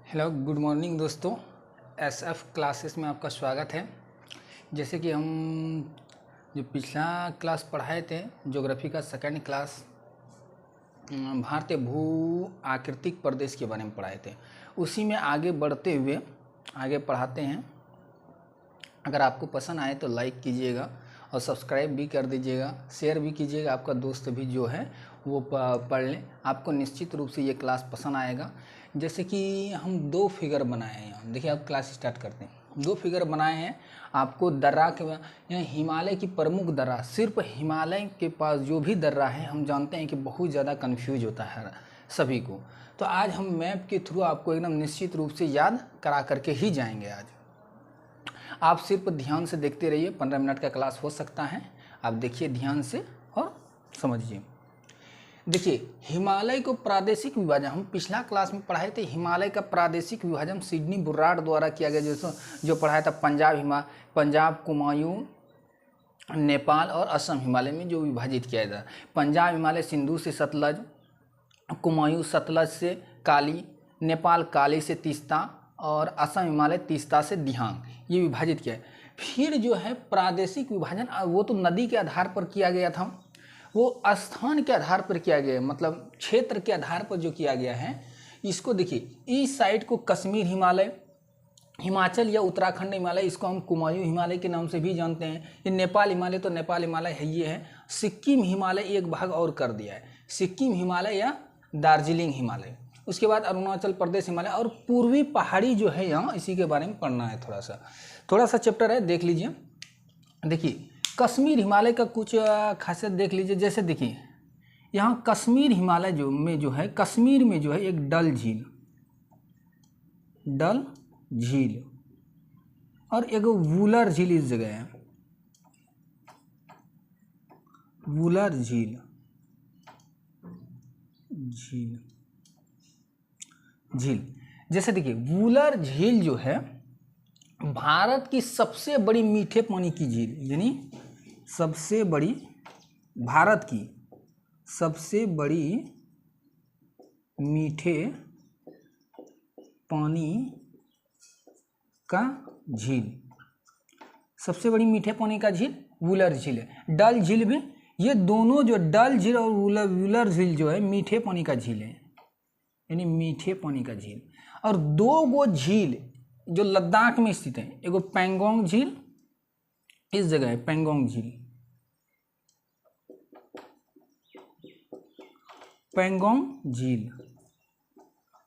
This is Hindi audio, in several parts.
हेलो गुड मॉर्निंग दोस्तों। एसएफ क्लासेस में आपका स्वागत है। जैसे कि हम जो पिछला क्लास पढ़ाए थे ज्योग्राफी का सेकंड क्लास भारतीय भू आकृतिक प्रदेश के बारे में पढ़ाए थे, उसी में आगे बढ़ते हुए आगे पढ़ाते हैं। अगर आपको पसंद आए तो लाइक कीजिएगा और सब्सक्राइब भी कर दीजिएगा, शेयर भी कीजिएगा, आपका दोस्त भी जो है वो पढ़ लें। आपको निश्चित रूप से ये क्लास पसंद आएगा। जैसे कि हम दो फिगर बनाए हैं यहाँ, देखिए आप क्लास स्टार्ट करते हैं। दो फिगर बनाए हैं आपको दर्रा के यहाँ हिमालय की प्रमुख दर्रा, सिर्फ हिमालय के पास जो भी दर्रा है हम जानते हैं कि बहुत ज़्यादा कन्फ्यूज होता है सभी को। तो आज हम मैप के थ्रू आपको एकदम निश्चित रूप से याद करा करके ही जाएंगे। आज आप सिर्फ ध्यान से देखते रहिए, 15 मिनट का क्लास हो सकता है, आप देखिए ध्यान से और समझिए। देखिए हिमालय को प्रादेशिक विभाजन हम पिछला क्लास में पढ़ाए थे। हिमालय का प्रादेशिक विभाजन सिडनी बुर्राट द्वारा किया गया, जो पढ़ाया था पंजाब, कुमायूं, नेपाल और असम हिमालय में जो विभाजित किया था। पंजाब हिमालय सिंधु से सतलज, कुमायूं सतलज से काली, नेपाल काली से तीस्ता और असम हिमालय तीस्ता से दिहांग, ये विभाजित किया है। फिर जो है प्रादेशिक विभाजन वो तो नदी के आधार पर किया गया था, वो स्थान के आधार पर किया गया है, मतलब क्षेत्र के आधार पर जो किया गया है। इसको देखिए, इस साइड को कश्मीर हिमालय, हिमाचल या उत्तराखंड हिमालय, इसको हम कुमायूं हिमालय के नाम से भी जानते हैं। ये नेपाल हिमालय तो नेपाल हिमालय है, ये है। सिक्किम हिमालय एक भाग और कर दिया है, सिक्किम हिमालय या दार्जिलिंग हिमालय। उसके बाद अरुणाचल प्रदेश हिमालय और पूर्वी पहाड़ी जो है यहाँ, इसी के बारे में पढ़ना है। थोड़ा सा चैप्टर है, देख लीजिए। देखिए कश्मीर हिमालय का कुछ खासियत देख लीजिए। जैसे देखिए यहाँ कश्मीर हिमालय में जो है, कश्मीर में जो है एक डल झील और एक वूलर झील इस जगह है, वूलर झील। जैसे देखिए वूलर झील जो है भारत की सबसे बड़ी मीठे पानी की झील, यानी सबसे बड़ी, भारत की सबसे बड़ी मीठे पानी का झील, सबसे बड़ी मीठे पानी का झील वूलर झील है। डल झील भी, ये दोनों जो डल झील और वूलर झील जो है मीठे पानी का झील है, यानी मीठे पानी का झील। और दो गो झील जो लद्दाख में स्थित है, एगो पेंगोंग झील इस जगह है, पेंगोंग झील, पेंगोंग झील,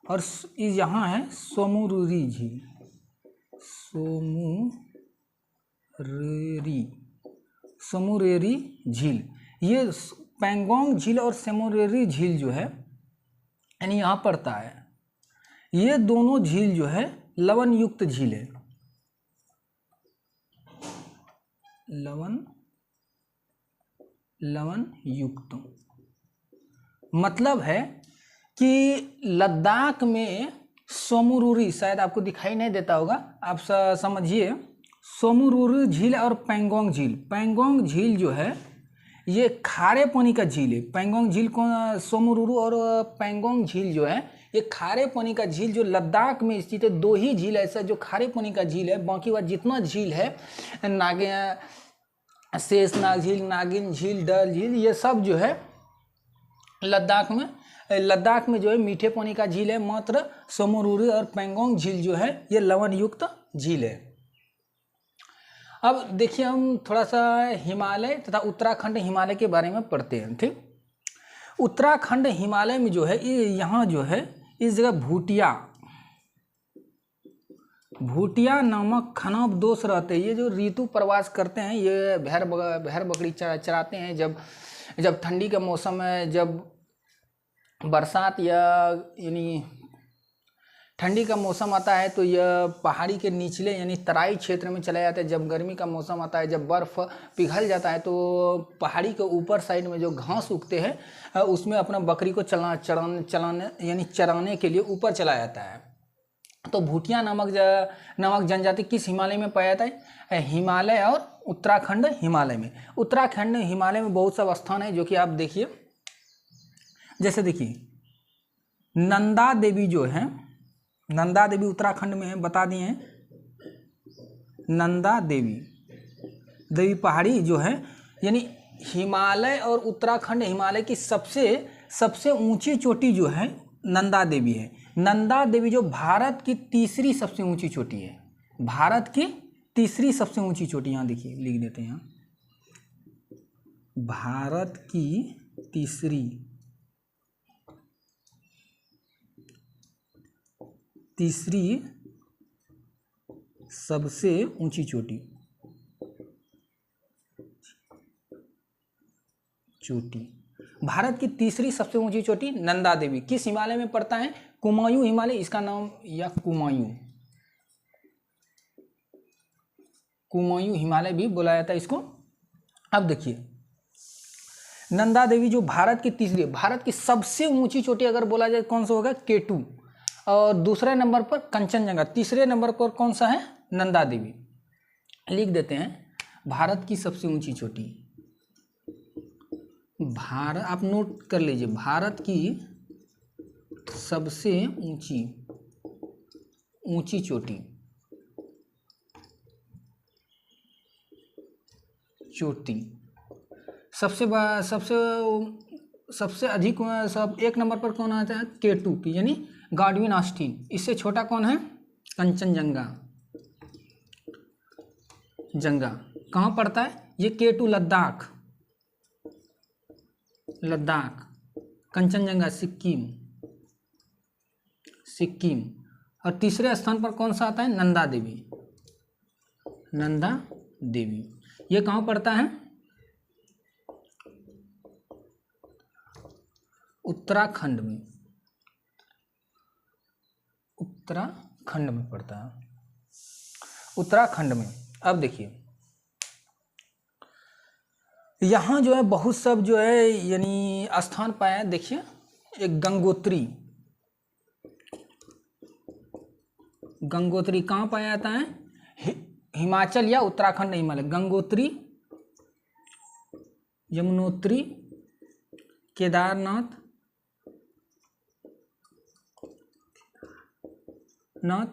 और यहाँ है सोमुरेरी झील, सोमुरेरी झील। ये पेंगोंग झील और सोमुरेरी झील जो है यानी यहाँ पड़ता है। ये दोनों झील जो है लवण युक्त झील है, लवण युक्त। मतलब है कि लद्दाख में सोमुरेरी, शायद आपको दिखाई नहीं देता होगा, आप समझिए। सोमुरेरी झील और पेंगोंग झील, पेंगोंग झील जो है ये खारे पानी का झील है। पेंगोंग झील को, सोमुरेरी और पेंगोंग झील जो है ये खारे पानी का झील जो लद्दाख में स्थित है। दो ही झील ऐसा जो खारे पानी का झील है, बाकी वह जितना झील है शेषनाग झील, नागिन झील, डल झील, ये सब जो है लद्दाख में जो है मीठे पानी का झील है। मात्र सोमुरेरी और पेंगोंग झील जो है ये लवण युक्त झील है। अब देखिए हम थोड़ा सा हिमालय तथा उत्तराखंड हिमालय के बारे में पढ़ते हैं। ठीक, उत्तराखंड हिमालय में जो है यहाँ जो है इस जगह भूटिया नामक खानाबदोश रहते हैं। ये जो ऋतु प्रवास करते हैं, ये भेड़ बकरी चराते हैं। जब ठंडी का मौसम है, जब बरसात यानी ठंडी का मौसम आता है तो यह पहाड़ी के निचले यानी तराई क्षेत्र में चला जाता है। जब गर्मी का मौसम आता है, जब बर्फ़ पिघल जाता है तो पहाड़ी के ऊपर साइड में जो घास उगते हैं उसमें अपना बकरी को चराने के लिए ऊपर चला जाता है। तो भूटिया नामक जनजाति किस हिमालय में पाया जाता है? हिमालय और उत्तराखंड हिमालय में। उत्तराखंड हिमालय में बहुत सब स्थान है जो कि आप देखिए। जैसे देखिए नंदा देवी जो है नंदा देवी उत्तराखंड में है, बता दिए हैं। नंदा देवी पहाड़ी जो है, यानी हिमालय और उत्तराखंड, हिमालय की सबसे ऊंची चोटी जो है नंदा देवी है। नंदा देवी जो भारत की तीसरी सबसे ऊंची चोटी है, भारत की तीसरी सबसे ऊंची चोटी। यहाँ देखिए लिख देते हैं, यहाँ भारत की तीसरी सबसे ऊंची चोटी। भारत की तीसरी सबसे ऊंची चोटी नंदा देवी किस हिमालय में पड़ता है? कुमायूं हिमालय, इसका नाम, या कुमायूं हिमालय भी बोला जाता है इसको। अब देखिए, नंदा देवी जो भारत की सबसे ऊंची चोटी अगर बोला जाए कौन सा होगा? K2। और दूसरे नंबर पर कंचनजंगा, तीसरे नंबर पर कौन सा है? नंदा देवी। लिख देते हैं भारत की सबसे ऊंची चोटी। आप नोट कर लीजिए, भारत की सबसे ऊंची चोटी सबसे अधिक एक नंबर पर कौन आता है? K2 की, यानी गॉडविन ऑस्टिन। इससे छोटा कौन है? कंचनजंगा। कहाँ पड़ता है ये? K2 लद्दाख। कंचनजंगा सिक्किम। और तीसरे स्थान पर कौन सा आता है? नंदा देवी। ये कहाँ पड़ता है? उत्तराखंड में पड़ता है, उत्तराखंड में। अब देखिए, यहाँ जो है बहुत सब जो है यानी स्थान पाया है। देखिए, एक गंगोत्री कहाँ पाया जाता है? हिमाचल या उत्तराखंड हिमालय। गंगोत्री, यमुनोत्री, केदारनाथ,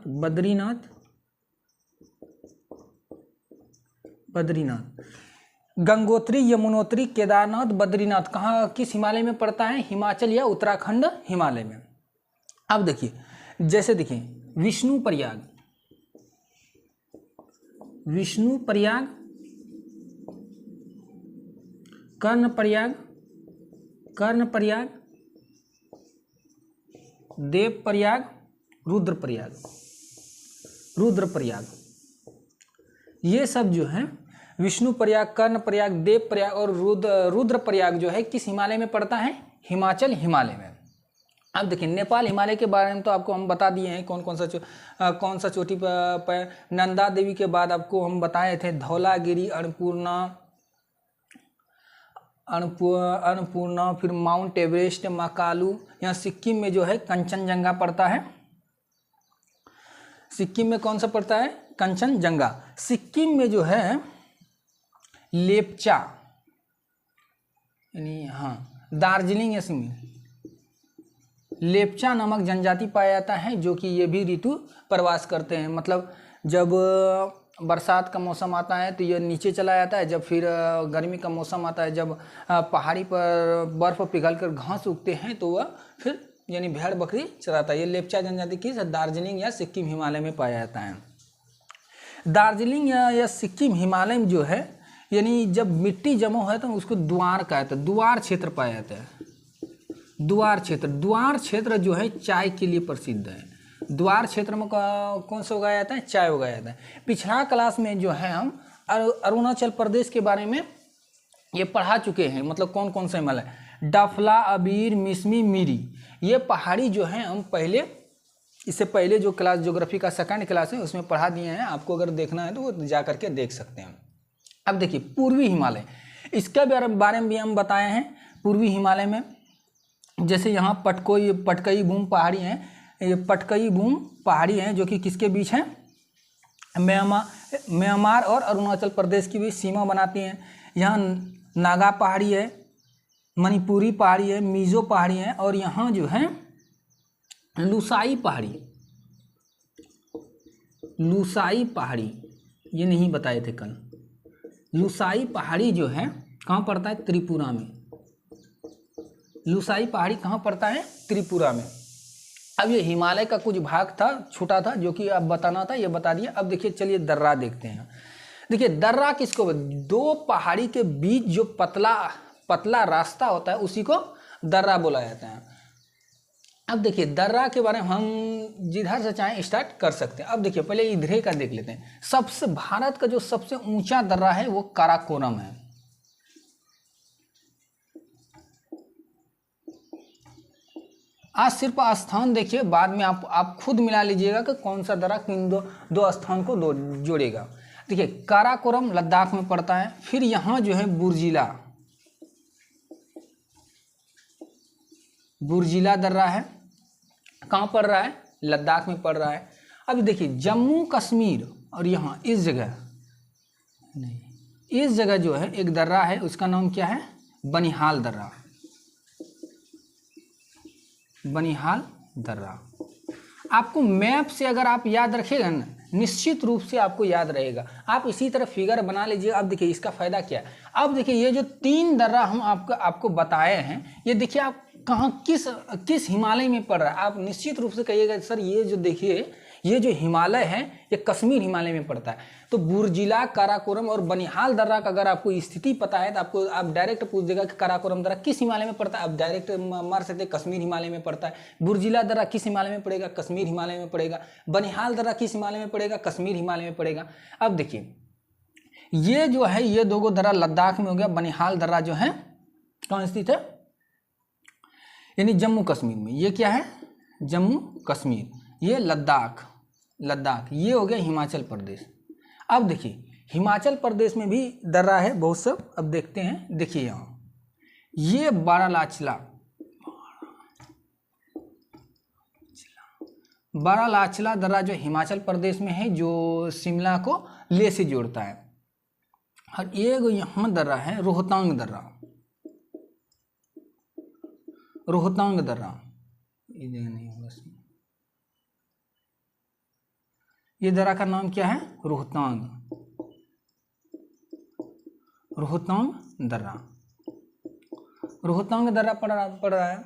बद्रीनाथ। गंगोत्री, यमुनोत्री, केदारनाथ, बद्रीनाथ कहाँ, किस हिमालय में पड़ता है? हिमाचल या उत्तराखंड हिमालय में। अब देखिए, जैसे देखिए विष्णुप्रयाग, कर्णप्रयाग, देवप्रयाग, रुद्रप्रयाग। ये सब जो है विष्णुप्रयाग, कर्णप्रयाग, देवप्रयाग और रुद्रप्रयाग जो है किस हिमालय में पड़ता है? हिमाचल हिमालय में। अब देखिए, नेपाल हिमालय के बारे में तो आपको हम बता दिए हैं कौन सा चोटी पर। नंदा देवी के बाद आपको हम बताए थे धौलागिरी, अन्नपूर्णा, फिर माउंट एवरेस्ट, महाकालू। यहाँ सिक्किम में जो है कंचनजंगा पड़ता है। सिक्किम में कौन सा पड़ता है? कंचनजंगा। सिक्किम में जो है लेप्चा, यानी हाँ दार्जिलिंग या सिक्किम, लेप्चा नामक जनजाति पाया जाता है, जो कि ये भी ऋतु प्रवास करते हैं। मतलब जब बरसात का मौसम आता है तो ये नीचे चला जाता है, जब फिर गर्मी का मौसम आता है, जब पहाड़ी पर बर्फ़ पिघलकर घास उगते हैं तो वह फिर यानी भेड़ बकरी चराता है। ये लेप्चा जनजाति की दार्जिलिंग या सिक्किम हिमालय में पाया जाता है। दार्जिलिंग या सिक्किम हिमालय में जो है यानी जब मिट्टी जमा हो तो उसको द्वार कहते हैं, द्वार क्षेत्र पाया जाता है। द्वार क्षेत्र जो है चाय के लिए प्रसिद्ध है। द्वार क्षेत्र में कौन सा उगाया जाता है? चाय उगाया जाता है। पिछला क्लास में जो है हम अरुणाचल प्रदेश के बारे में ये पढ़ा चुके हैं, मतलब कौन कौन सा हिमालय, डफला, अबीर, मिसमी, मिरी। ये पहाड़ी जो है हम इससे पहले जो क्लास ज्योग्राफी का सेकंड क्लास है उसमें पढ़ा दिए हैं। आपको अगर देखना है तो वो जा करके देख सकते हैं। अब देखिए पूर्वी हिमालय, इसके बारे में भी हम बताए हैं। पूर्वी हिमालय में जैसे यहाँ पटकई बूम पहाड़ी हैं, ये पटकई बूम पहाड़ी हैं जो कि किसके बीच हैं? म्यांमार और अरुणाचल प्रदेश की भी सीमा बनाती हैं। यहाँ नागा पहाड़ी है, मणिपुरी पहाड़ी है, मिजो पहाड़ी है और यहाँ जो है लुसाई पहाड़ी, लुसाई पहाड़ी, ये नहीं बताए थे कल। लुसाई पहाड़ी जो है कहाँ पड़ता है? त्रिपुरा में। लुसाई पहाड़ी कहाँ पड़ता है? त्रिपुरा में। अब ये हिमालय का कुछ भाग था, छोटा था, जो कि अब बताना था, ये बता दिया। अब देखिए, चलिए दर्रा देखते हैं। देखिए दर्रा किसको? दो पहाड़ी के बीच जो पतला पतला रास्ता होता है उसी को दर्रा बोला जाता है। अब देखिए दर्रा के बारे में हम जिधर से चाहें स्टार्ट कर सकते हैं। अब देखिए पहले इधर का देख लेते हैं। सबसे भारत का जो सबसे ऊंचा दर्रा है वो काराकोरम है। आज सिर्फ स्थान देखिए, बाद में आप खुद मिला लीजिएगा कि कौन सा दर्रा किन दो स्थान को जोड़ेगा। देखिए काराकोरम लद्दाख में पड़ता है। फिर यहाँ जो है बुर्जिला दर्रा है। कहाँ पड़ रहा है? लद्दाख में पड़ रहा है। अब देखिए जम्मू कश्मीर और यहाँ इस जगह जो है एक दर्रा है, उसका नाम क्या है? बनिहाल दर्रा। बनिहाल दर्रा आपको मैप से अगर आप याद रखेगा ना, निश्चित रूप से आपको याद रहेगा। आप इसी तरह फिगर बना लीजिए। अब देखिए इसका फायदा क्या है। अब देखिए ये जो 3 दर्रा हम आपको बताए हैं, ये देखिए आप कहाँ किस हिमालय में पड़ रहा है। आप निश्चित रूप से कहिएगा सर ये जो देखिए ये जो हिमालय है ये कश्मीर हिमालय में पड़ता है। तो बुर्जिला, काराकोरम और बनिहाल दर्रा का अगर आपको स्थिति पता है तो आप डायरेक्ट पूछ देगा कि काराकोरम दर्रा किस हिमालय में पड़ता है, आप डायरेक्ट मार सकते हैं कश्मीर हिमालय में पड़ता है। बुर्जिला दर्रा किस हिमालय में पड़ेगा? कश्मीर हिमालय में पड़ेगा। बनिहाल दर्रा किस हिमालय में पड़ेगा? कश्मीर हिमालय में पड़ेगा। अब देखिए ये जो है ये 2 दर्रा लद्दाख में हो गया। बनिहाल दर्रा जो है कहाँ स्थित है? यानी जम्मू कश्मीर में। ये क्या है? जम्मू कश्मीर। ये लद्दाख, ये हो गया हिमाचल प्रदेश। अब देखिए हिमाचल प्रदेश में भी दर्रा है बहुत सब। अब देखते हैं। देखिए यहाँ ये बारालाचला दर्रा जो हिमाचल प्रदेश में है, जो शिमला को लेह से जोड़ता है। और एक यहाँ दर्रा है रोहतांग दर्रा। ये जगह नहीं होगा, ये दर्रा का नाम क्या है? रोहतांग दर्रा। रोहतांग दर्रा पड़ रहा है।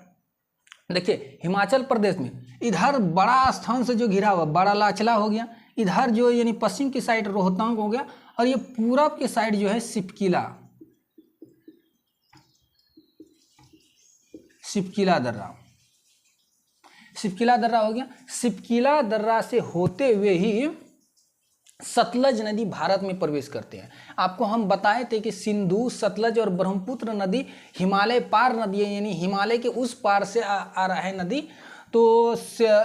देखिए हिमाचल प्रदेश में इधर बड़ा स्थान से जो घिरा हुआ बारालाचला हो गया, इधर जो यानी पश्चिम की साइड रोहतांग हो गया, और ये पूरब के साइड जो है सिपकिला दर्रा हो गया। सिपकिला दर्रा से होते हुए ही सतलज नदी भारत में प्रवेश करते हैं। आपको हम बताए थे कि सिंधु, सतलज और ब्रह्मपुत्र नदी हिमालय पार नदी है, यानी हिमालय के उस पार से आ रहा है नदी। तो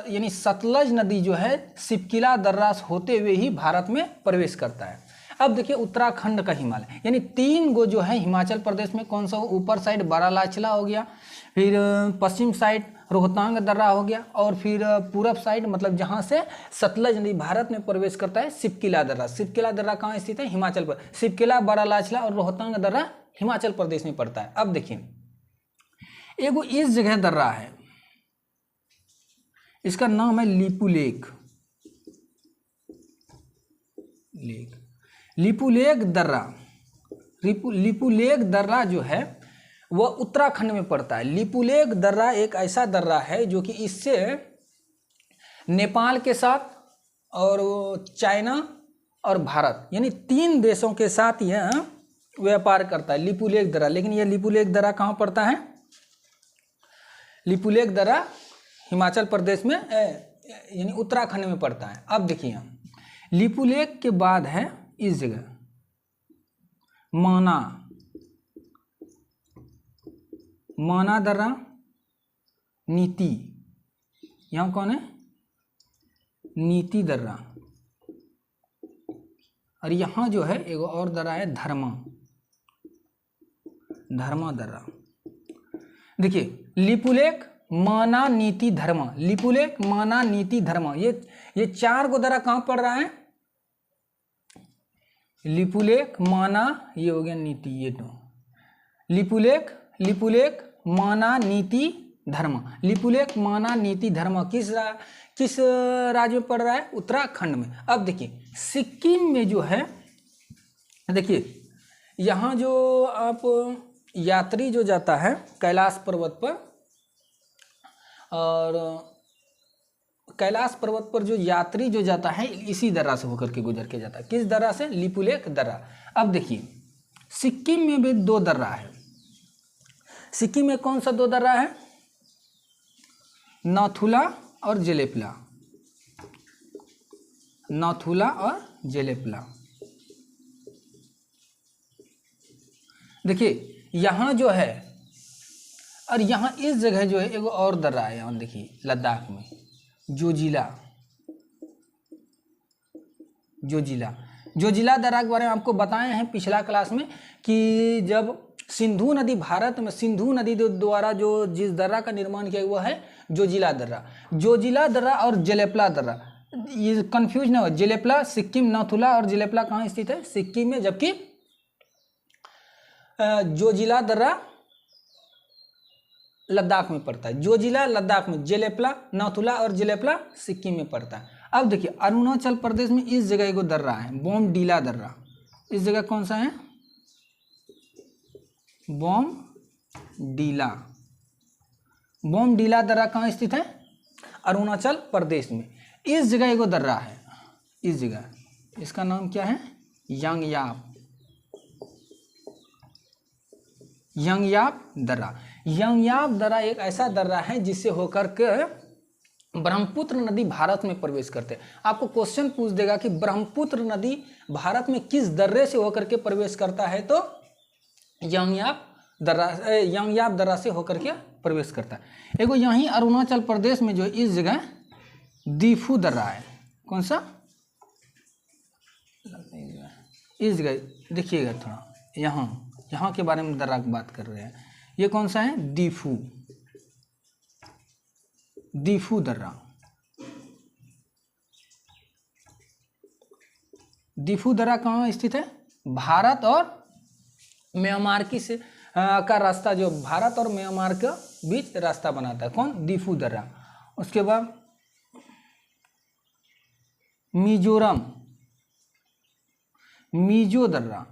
यानी सतलज नदी जो है सिपकिला दर्रा होते हुए ही भारत में प्रवेश करता है। अब देखिए उत्तराखंड का हिमालय, यानी 3 गो जो है हिमाचल प्रदेश में कौन सा? ऊपर साइड बारालाचला हो गया, फिर पश्चिम साइड रोहतांग दर्रा हो गया, और फिर पूरब साइड मतलब जहाँ से सतलज नदी भारत में प्रवेश करता है सिपकिला दर्रा कहाँ स्थित है? हिमाचल प्रदेश। सिपकिला, बारालाचला और रोहतांग दर्रा हिमाचल प्रदेश में पड़ता है। अब देखिए एगो इस जगह दर्रा है, इसका नाम है लिपुलेख दर्रा जो है वह उत्तराखंड में पड़ता है। लिपुलेख दर्रा एक ऐसा दर्रा है जो कि इससे नेपाल के साथ और चाइना और भारत यानी 3 देशों के साथ यह व्यापार करता है लिपुलेख दर्रा। लेकिन यह लिपुलेख दर्रा कहाँ पड़ता है? लिपुलेख दर्रा हिमाचल प्रदेश में यानी उत्तराखंड में पड़ता है। अब देखिए यहाँ लिपुलेख के बाद है इस जगह माना दर्रा, नीति। यहाँ कौन है? नीति दर्रा। और यहाँ जो है एक और दर्रा है धर्मा दर्रा। देखिए लिपुलेख, माना, नीति, धर्मा। लिपुलेख, माना, नीति, धर्मा, ये 4 गो दर्रा कहाँ पड़ रहा है? लिपुलेख, माना, ये हो गया नीति, ये तो लिपुलेख, माना, नीति, धर्म। लिपुलेख माना नीति धर्म किस राज्य में पड़ रहा है? उत्तराखंड में। अब देखिए सिक्किम में जो है, देखिए यहाँ जो आप यात्री जो जाता है कैलाश पर्वत पर, और कैलाश पर्वत पर जो यात्री जो जाता है इसी दर्रा से होकर के गुजर के जाता है। किस दर्रा से? लिपुलेख दर्रा। अब देखिए सिक्किम में भी 2 दर्रा है। सिक्किम में कौन सा 2 दर्रा है? नाथुला और जेलेपला। नाथुला और जेलेपला। देखिए यहाँ जो है, और यहाँ इस जगह जो है एक और दर्रा है, यहाँ देखिए लद्दाख में जोजिला दर्रा के बारे में आपको बताए हैं पिछला क्लास में कि जब सिंधु नदी, भारत में सिंधु नदी द्वारा जो जिस दर्रा का निर्माण किया हुआ है जोजिला दर्रा और जेलेपला दर्रा। ये कंफ्यूज ना हो, जेलेपला सिक्किम, नाथुला और जेलेपला कहाँ स्थित है? सिक्किम में, जबकि जोजिला दर्रा लद्दाख में पड़ता है। जोजिला लद्दाख में, जेलेपला, नाथुला और जेलेपला सिक्किम में पड़ता है। अब देखिए अरुणाचल प्रदेश में इस जगह को दर्रा है, बोमडीला दर्रा। इस जगह कौन सा है? बोमडीला दर्रा कहाँ स्थित है? अरुणाचल प्रदेश में। इस जगह एगो दर्रा है, इस जगह, इसका नाम क्या है? यंगयाप दर्रा एक ऐसा दर्रा है जिससे होकर के ब्रह्मपुत्र नदी भारत में प्रवेश करते हैं। आपको क्वेश्चन पूछ देगा कि ब्रह्मपुत्र नदी भारत में किस दर्रे से होकर के प्रवेश करता है, तो यंगयाप दर्रा से होकर के प्रवेश करता है। एगो यहीं अरुणाचल प्रदेश में जो इस जगह दीफू दर्रा है, कौन सा? इस जगह देखिएगा थोड़ा, यहाँ के बारे में दर्रा की बात कर रहे हैं। ये कौन सा है? दीफू दर्रा। दीफू दर्रा कहाँ स्थित है? भारत और म्यांमार का रास्ता, जो भारत और म्यांमार के बीच रास्ता बनाता है, कौन? दीफू दर्रा। उसके बाद मिजो दर्रा।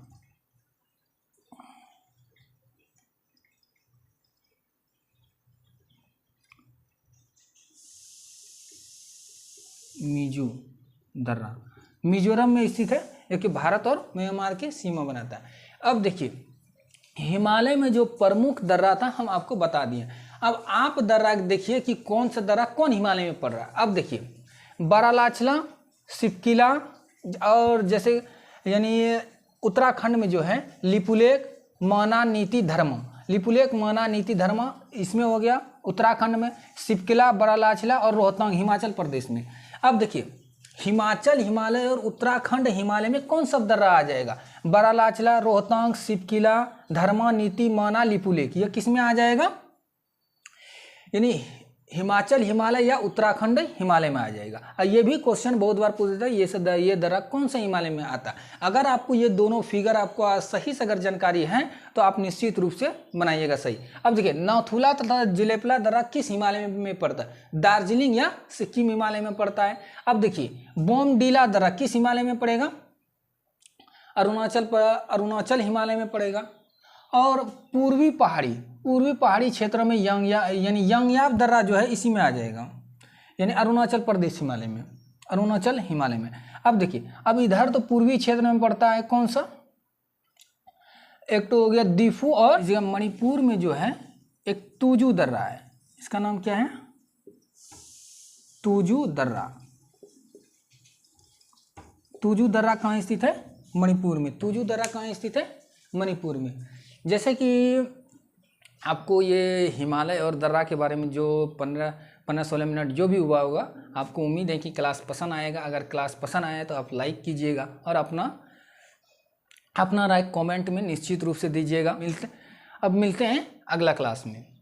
मिजोरम में स्थित है, जो कि भारत और म्यांमार की सीमा बनाता है। अब देखिए हिमालय में जो प्रमुख दर्रा था हम आपको बता दिए। अब आप दर्रा देखिए कि कौन सा दर्रा कौन हिमालय में पड़ रहा है। अब देखिए बारालाचला, सिपकिला, और जैसे यानी उत्तराखंड में जो है लिपुलेख, माना, नीति, धर्म, इसमें हो गया उत्तराखंड में। सिपकिला, बारालाचला और रोहतांग हिमाचल प्रदेश में। अब देखिए हिमाचल हिमालय और उत्तराखंड हिमालय में कौन सा दर्रा आ जाएगा? बारालाचला, रोहतांग, सिपकिला, धर्मा, नीति, माना, लिपुलेख, ये किस में आ जाएगा? यानी हिमाचल हिमालय या उत्तराखंड हिमालय में आ जाएगा। और ये भी क्वेश्चन बहुत बार पूछता है ये दर्रा कौन सा हिमालय में आता है। अगर आपको ये दोनों फिगर आपको सही से अगर जानकारी है तो आप निश्चित रूप से बनाइएगा सही। अब देखिए नाथुला तथा जेलेपला दर्रा किस हिमालय में पड़ता है? दार्जिलिंग या सिक्किम हिमालय में पड़ता है। अब देखिए बोमडीला दर्रा किस हिमालय में पड़ेगा? अरुणाचल हिमालय में पड़ेगा। और पूर्वी पहाड़ी क्षेत्र में यंगयाप दर्रा जो है इसी में आ जाएगा, यानी अरुणाचल प्रदेश हिमालय में, अरुणाचल हिमालय में। अब देखिए अब इधर तो पूर्वी क्षेत्र में पड़ता है कौन सा? एक तो हो गया दीफू, और मणिपुर में जो है एक तुजू दर्रा है, इसका नाम क्या है? तुजू दर्रा। तुजू दर्रा कहाँ स्थित है? मणिपुर में। तुजू दर्रा कहाँ स्थित है? मणिपुर में। जैसे कि आपको ये हिमालय और दर्रा के बारे में जो 15-16 मिनट जो भी हुआ होगा, आपको उम्मीद है कि क्लास पसंद आएगा। अगर क्लास पसंद आया तो आप लाइक कीजिएगा और अपना राय कमेंट में निश्चित रूप से दीजिएगा। मिलते हैं अगला क्लास में।